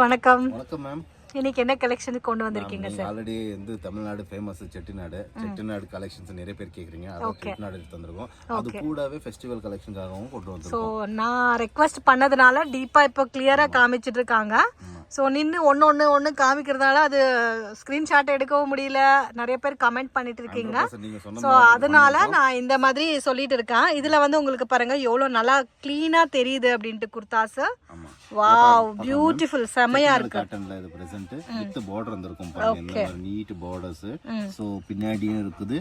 வணக்கம். வணக்கம் மேம். இன்னைக்கு என்ன கலெக்ஷன் கொண்டு வந்திருக்கீங்க சார்? ஆல்ரெடி வந்து தமிழ்நாடு ஃபேமஸ் செட்டிநாடு கலெக்ஷன்ஸ் நிறைய பேர் கேக்குறீங்க. அதான் செட்டிநாடு எடுத்து வந்திருக்கோம். அது கூடவே ஃபெஸ்டிவல் கலெக்ஷன்காகவும் கொண்டு வந்திருக்கோம். சோ நான் ரெக்வெஸ்ட் பண்ணதுனால டீப்பா இப்போ கிளியரா காமிச்சிட்டு இருக்காங்க. ஸோ நின்று ஒன்று காமிக்கிறதால அது ஸ்க்ரீன்ஷாட் எடுக்கவும் முடியல. நிறைய பேர் கமெண்ட் பண்ணிட்டு இருக்கீங்க. ஸோ அதனால நான் இந்த மாதிரி சொல்லிட்டு இருக்கேன். இதில் வந்து உங்களுக்கு பாருங்க எவ்வளோ நல்லா க்ளீனாக தெரியுது அப்படின்ட்டு குர்தாஸ். வாவ், பியூட்டிஃபுல், செமையா இருக்கு. காட்டன்ல இது பிரசன்ட் வித் பார்டர் வந்திருக்கும் பாருங்க. இந்த மாதிரி நீட் பார்டர்ஸ். சோ பின்னாடியும் இருக்குது,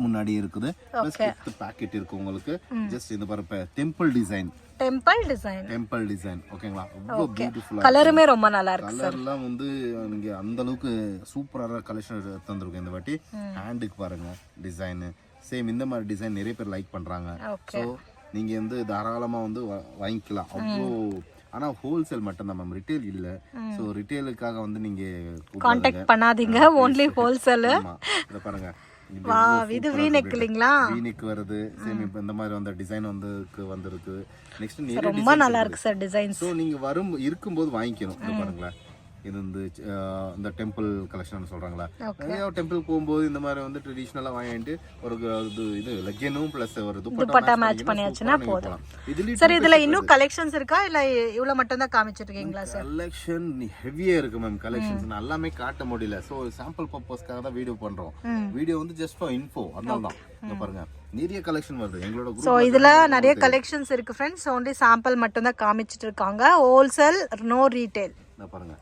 முன்னாடியும் இருக்குது. ப்ளஸ் வித் பாக்கெட் இருக்கு உங்களுக்கு. ஜஸ்ட் இந்த பாருங்க டெம்பிள் டிசைன். ஓகேங்களா? ரொம்ப பியூட்டிஃபுல்லா கலருமே ரொம்ப நல்லா இருக்கு. கலர்லாம் வந்து நீங்க அந்த அளவுக்கு சூப்பரான கலெக்ஷன் தந்திருக்கோம் இந்த வாட்டி. ஹேண்டுக்கு பாருங்க டிசைன். சேம் இந்த மாதிரி டிசைன் நிறைய பேர் லைக் பண்றாங்க. சோ நீங்க வந்து தாராளமா வந்து வாங்கிக்கலாம். அவ்வளோ ஆனா ஹோல்சேல் மட்டும் தான் மேம், ரிட்டெயில் இல்ல. சோ ரிட்டெயிலுக்காக வந்து நீங்க கான்டாக்ட் பண்ணாதீங்க, only ஹோல்சேல். இத பாருங்க, வாவ், இது வீநெக் இல்லீங்களா? வீநெக் வருது. சேம் இப்போ இந்த மாதிரி வந்த டிசைன் வந்திருக்கு. நெக்ஸ்ட் நிறைய ரொம்ப நல்லா இருக்கு சார் டிசைன்ஸ். சோ நீங்க இருக்கும்போது வாங்கிக்கணும். இது பாருங்களா, இது வந்து இந்த டெம்பிள் கலெக்ஷன் சொல்றாங்களா, நிறைய டெம்பிள் போகும்போது இந்த மாதிரி வந்து ட்ரெடிஷனலா வாங்கிட்டு ஒரு இது லெகினும் பிளஸ் ஒரு துப்பட்டா மேட்ச் பண்ணியாச்சுன்னா போதும். சார் இதுல இன்னும் கலெக்ஷன்ஸ் இருக்கா இல்ல இவ்வளவு மட்டும் தான் காமிச்சிட்டு இருக்கீங்களா சார்? கலெக்ஷன் ஹெவியா இருக்கு மேம். கலெக்ஷன்ஸ் எல்லாமே காட்ட முடியல. சோ சாம்பிள் பர்பஸ்க்காக தான் வீடியோ பண்றோம். வீடியோ வந்து ஜஸ்ட் ஃபார் இன்ஃபோ, அதனால தான். இங்க பாருங்க நிறைய கலெக்ஷன் வருது எங்களோட குரூப்ல. சோ இதுல நிறைய கலெக்ஷன்ஸ் இருக்கு फ्रेंड्स. only சாம்பிள் மட்டும் தான் காமிச்சிட்டு இருக்காங்க. Wholesale, no retail. இத பாருங்க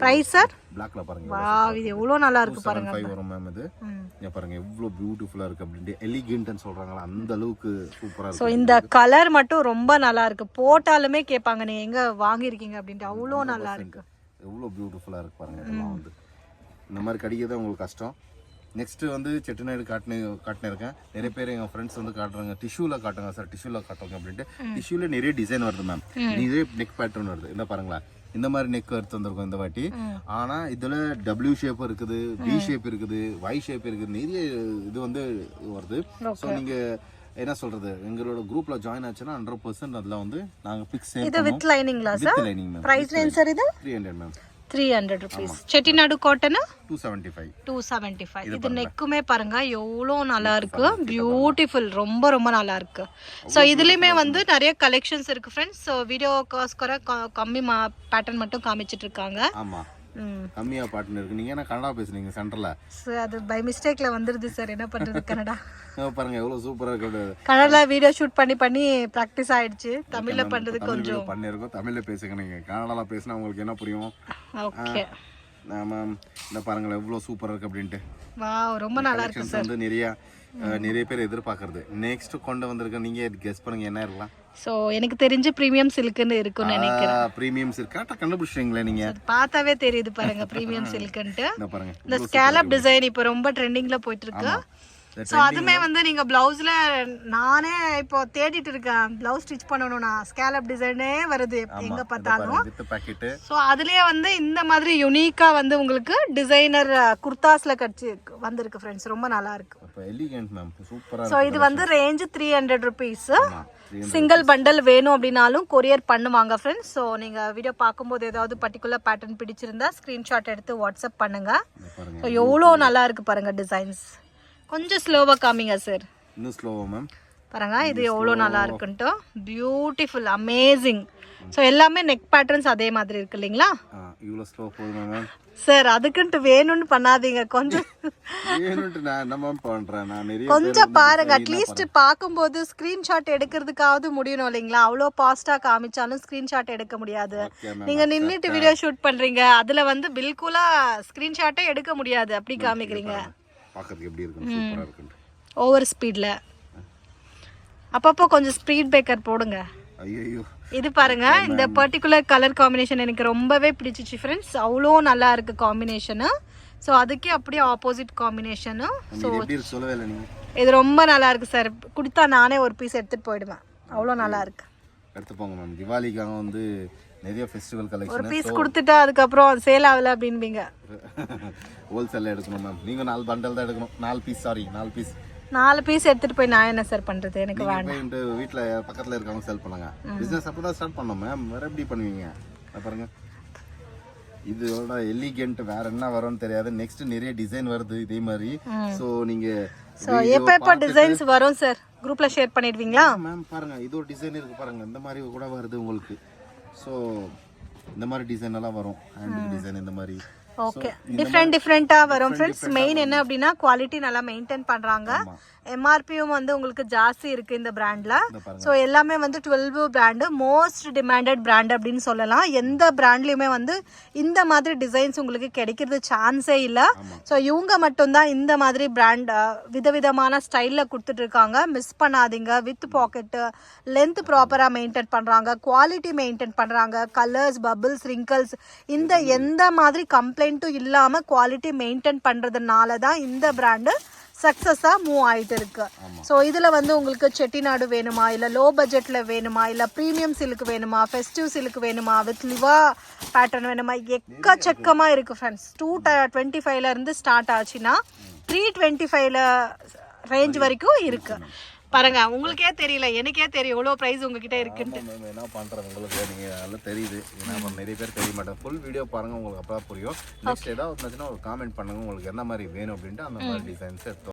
பிரைஸ் சார் பிளாக்ல பாருங்க. வாவ், இது எவ்வளவு நல்லா இருக்கு பாருங்க. 5 வரும் மேம். இது இங்க பாருங்க எவ்வளவு பியூட்டிஃபுல்லா இருக்கு அப்படினு எலிகன்ட்னு சொல்றாங்களா, அந்த அளவுக்கு சூப்பரா இருக்கு. சோ இந்த கலர் மட்டும் ரொம்ப நல்லா இருக்கு. போட்டாலுமே கேட்பாங்க நீங்க எங்க வாங்கிருக்கீங்க அப்படினு. அவ்வளவு நல்லா இருக்கு. எவ்வளவு பியூட்டிஃபுல்லா இருக்கு பாருங்க. இதெல்லாம் வந்து இந்த மாதிரி கடிக்கிறது உங்களுக்கு கஷ்டம். நெக்ஸ்ட் வந்து செட்டிநாடு காட்டினிருக்கேன். நிறைய பேர் எங்க ஃப்ரெண்ட்ஸ் வந்து காட்டுறாங்க, டிஷ்யூல காட்டுங்க சார், டிஷ்யூல காட்டுங்க அப்படின்ட்டு. டிஷ்யூல நிறைய டிசைன் வருது மேம். நிறைய நெக் பேட்டர்ன் வருது. என்ன பாருங்களா, இந்த மாதிரி நெக் எடுத்து வந்திருக்கோம் இந்த வாட்டி. ஆனா இதுல டபிள்யூ ஷேப் இருக்குது, வி ஷேப் இருக்குது, ஒய் ஷேப் இருக்குது, நிறைய இது வந்து வருது. ஸோ நீங்க என்ன சொல்றது, எங்களோட குரூப்ல ஜாயின் ஆச்சுன்னா 100% அதுல வந்து நாங்க பிக்ஸ் இது வித் லைனிங்ல sir. With lining ma'am. Price range sir இது 300 மேம். 300 rupees. செட்டிநாடு காட்டன் 275. இது நெக்குமே பாருங்க எவ்வளோ நல்லா இருக்கு. பியூட்டிஃபுல், ரொம்ப ரொம்ப நல்லா இருக்கு. ஸோ இதுலயுமே வந்து நிறைய கலெக்ஷன்ஸ் இருக்கு ஃப்ரெண்ட்ஸ். ஸோ வீடியோ காஸ்கர கம்மி பேட்டர்ன் மட்டும் காமிச்சிட்டு இருக்காங்க. ஆமா, கம்மியா பாட்டுன்னு இருக்கு. நீங்க என்ன கன்னடா பேசுறீங்க சென்டர்ல? சார் அது பை மிஸ்டேக்ல வந்துருது சார், என்ன பண்றது. கன்னடா பாருங்க எவ்வளவு சூப்பரா இருக்கு. கன்னடா வீடியோ ஷூட் பண்ணி பிராக்டிஸ் ஆயிடுச்சு. தமிழ்ல பண்றது கொஞ்சம் பண்ணிருக்கோம். தமிழ்ல பேசுங்க. நீங்க கன்னடால பேசினா உங்களுக்கு என்ன புரியும்? Okay ma'am. இந்த பாருங்க எவ்வளவு சூப்பரா இருக்கு அப்படின்ட்டு. வாவ், ரொம்ப நல்லா இருக்கு சார். வந்து நிறைய பேர் எதிர்பார்க்கறது. நெக்ஸ்ட் கொண்டு வந்திருக்க, நீங்க கெஸ் பண்ணுங்க என்ன இருக்கலாம். சோ எனக்கு தெரிஞ்சு பிரீமியம் சில்க்னு இருக்குன்னு நினைக்கிறேன். பிரீமியம் சில்க் கரெக்ட்டா கண்டுபிடிச்சீங்களா நீங்க? பார்த்தாவே தெரியுது பாருங்க பிரீமியம் சில்க்ன்ட்டு. இந்த ஸ்கேலப் டிசைன் இப்போ ரொம்ப ட்ரெண்டிங்ல போயிட்டு இருக்கு. சோ அதுமே வந்து நீங்க பிளவுஸ்ல, நானே இப்போ தேடிட்டு இருக்கேன் பிளவுஸ் ஸ்டிச் பண்ணனும்னா ஸ்கேலப் டிசைனே வருது எங்க பார்த்தாலும். சோ அதுலயே வந்து இந்த மாதிரி யூனிக்கா வந்து உங்களுக்கு டிசைனர் குர்தாஸ்ல கட்சி வந்திருக்கு फ्रेंड्स. ரொம்ப நல்லா இருக்கு. எலிகன்ட் மேம், சூப்பரா இருக்கு. சோ இது வந்து ரேஞ்ச் 300 rupees. சிங்கிள் பண்டல் வேணும் அப்படினாலும் கொரியர் பண்ணுவாங்க ஃப்ரெண்ட்ஸ். ஸோ நீங்கள் வீடியோ பார்க்கும்போது ஏதாவது பர்டிகுலர் பேட்டர்ன் பிடிச்சிருந்தா ஸ்க்ரீன்ஷாட் எடுத்து வாட்ஸ்அப் பண்ணுங்க. ஸோ எவ்வளோ நல்லா இருக்கு பாருங்க டிசைன்ஸ். கொஞ்சம் ஸ்லோவாக காமிங்க சார். இன்னும் ஸ்லோவா மேம் பாருங்க, இது எவ்வளோ நல்லா இருக்குன்ட்டு. Beautiful, amazing. ஸோ எல்லாமே நெக் பேட்டர்ன்ஸ் அதே மாதிரி இருக்கு இல்லைங்களா? இவ்வளோ ஸ்லோ போதுமா மேம்? சார் அதுக்குன்ட்டு வேணும்னு பண்ணாதீங்க, கொஞ்சம் கொஞ்சம் பாருங்க. அட்லீஸ்ட் பார்க்கும்போது ஸ்கிரீன்ஷாட் எடுக்கிறதுக்காவது முடியணும் இல்லைங்களா? அவ்வளோ ஃபாஸ்டா காமிச்சாலும் ஸ்கிரீன்ஷாட் எடுக்க முடியாது. நீங்க நின்றுட்டு வீடியோ ஷூட் பண்றீங்க, அதுல வந்து பில்குலா ஸ்கிரீன்ஷாட்டே எடுக்க முடியாது. அப்படி காமிக்கிறீங்க. ஓவர் ஸ்பீட்ல. அப்பப்போ கொஞ்சம் ஸ்பீட் பிரேக்கர் போடுங்க. இது பாருங்க, இந்த பர்டிகுலர் கலர் காம்பினேஷன் எனக்கு ரொம்பவே பிடிச்சிச்சு ஃப்ரெண்ட்ஸ். அவ்வளோ நல்லா இருக்கு காம்பினேஷனு. ஸோ அதுக்கே அப்படியே ஆப்போசிட் காம்பினேஷனு. ஸோ இது ரொம்ப நல்லா இருக்கு சார். கொடுத்தா நானே ஒரு பீஸ் எடுத்துட்டு போயிடுவேன். அவ்வளோ நல்லா இருக்கு. எடுத்து போங்க மேம். திவாலிக்காக வந்து நிறைய ஃபெஸ்டிவல் கலெக்ஷன். ஒரு பீஸ் கொடுத்துட்டா அதுக்கப்புறம் சேல் ஆகல அப்படின்பீங்க. ஹோல்சேல்ல எடுக்கணும் மேம். நீங்க 4 பண்டல் தான் எடுக்கணும். 4 பீஸ் 4 பீஸ் எடுத்துட்டு போய் நான் என்ன சார் பண்றது? எனக்கு வேண்டாம். இந்த வீட்ல பக்கத்துல இருக்கவங்க செல் பண்ணுங்க. பிசினஸ் அப்பதான் ஸ்டார்ட் பண்ணோம் மேம். வேற எப்படி பண்ணுவீங்க பாருங்க. இதோட எலிகென்ட் வேற என்ன வரும்னு தெரியாது. நெக்ஸ்ட் நிறைய டிசைன் வருது இதே மாதிரி. ஸோ நீங்க எப்ப டிசைன்ஸ் வரும் சார் குரூப்ல ஷேர் பண்ணிடுவீங்களா? மேம் பாருங்க இது ஒரு டிசைன் இருக்கு பாருங்க, இந்த மாதிரி கூட வருது உங்களுக்கு. ஸோ இந்த மாதிரி டிசைன் எல்லாம் வரும், ஹேண்ட் டிசைன் இந்த மாதிரி. ஓகே, டிஃப்ரெண்டா வரும் ஃப்ரெண்ட்ஸ். மெயின் என்ன அப்படின்னா குவாலிட்டி நல்லா மெயின்டைன் பண்றாங்க. எம்ஆர்பியும் வந்து உங்களுக்கு ஜாஸ்தி இருக்கு இந்த பிராண்ட்ல. ஸோ எல்லாமே வந்து 12 பிராண்டு, மோஸ்ட் டிமாண்டட் பிராண்ட் அப்படின்னு சொல்லலாம். எந்த பிராண்ட்லயுமே வந்து இந்த மாதிரி டிசைன்ஸ் உங்களுக்கு கிடைக்கிறது சான்ஸே இல்லை. ஸோ இவங்க மட்டும்தான் இந்த மாதிரி பிராண்ட் விதவிதமான ஸ்டைல்ல கொடுத்துட்டு இருக்காங்க. மிஸ் பண்ணாதீங்க. வித் பாக்கெட்டு, லென்த் ப்ராப்பரா மெயின்டைன் பண்றாங்க, குவாலிட்டி மெயின்டைன் பண்றாங்க, கலர்ஸ், பபிள்ஸ், ரிங்கிள்ஸ் இந்த எந்த மாதிரி கம்ப்ளைண்ட்டும் இல்லாம குவாலிட்டி மெயின்டைன் பண்றதுனால தான் இந்த பிராண்டு சக்ஸஸா மூவ் ஆயிட்டு இருக்கு. ஸோ இதுல வந்து உங்களுக்கு செட்டிநாடு வேணுமா, இல்ல லோ பட்ஜெட்ல வேணுமா, இல்ல ப்ரீமியம் சில்க் வேணுமா, ஃபெஸ்டிவ் சில்க் வேணுமா, வித் லிவா பேட்டர்ன் வேணுமா, எக்கச்சக்கமா இருக்கு ஃப்ரெண்ட்ஸ். 225ல இருந்து ஸ்டார்ட் ஆச்சுன்னா 325ல ரேஞ்ச் வரைக்கும் இருக்கு. பாருங்க, உங்களுக்கே தெரியல, எனக்கே தெரியும் எவ்வளவு பிரைஸ் உங்ககிட்ட இருக்குன்னு. என்ன பண்றது உங்களுக்கு நீங்க நல்லா தெரியுது. ஏன்னா நிறைய பேர் தெரிய மாட்டாங்க. ஃபுல் வீடியோ பாருங்க, உங்களுக்கு அப்பதான் புரியும். நெக்ஸ்ட் ஏதாவது ஒரு காமெண்ட் பண்ணுங்க உங்களுக்கு என்ன மாதிரி வேணும் அப்படின்ட்டு அந்த மாதிரி டிசைன்ஸ் எடுத்து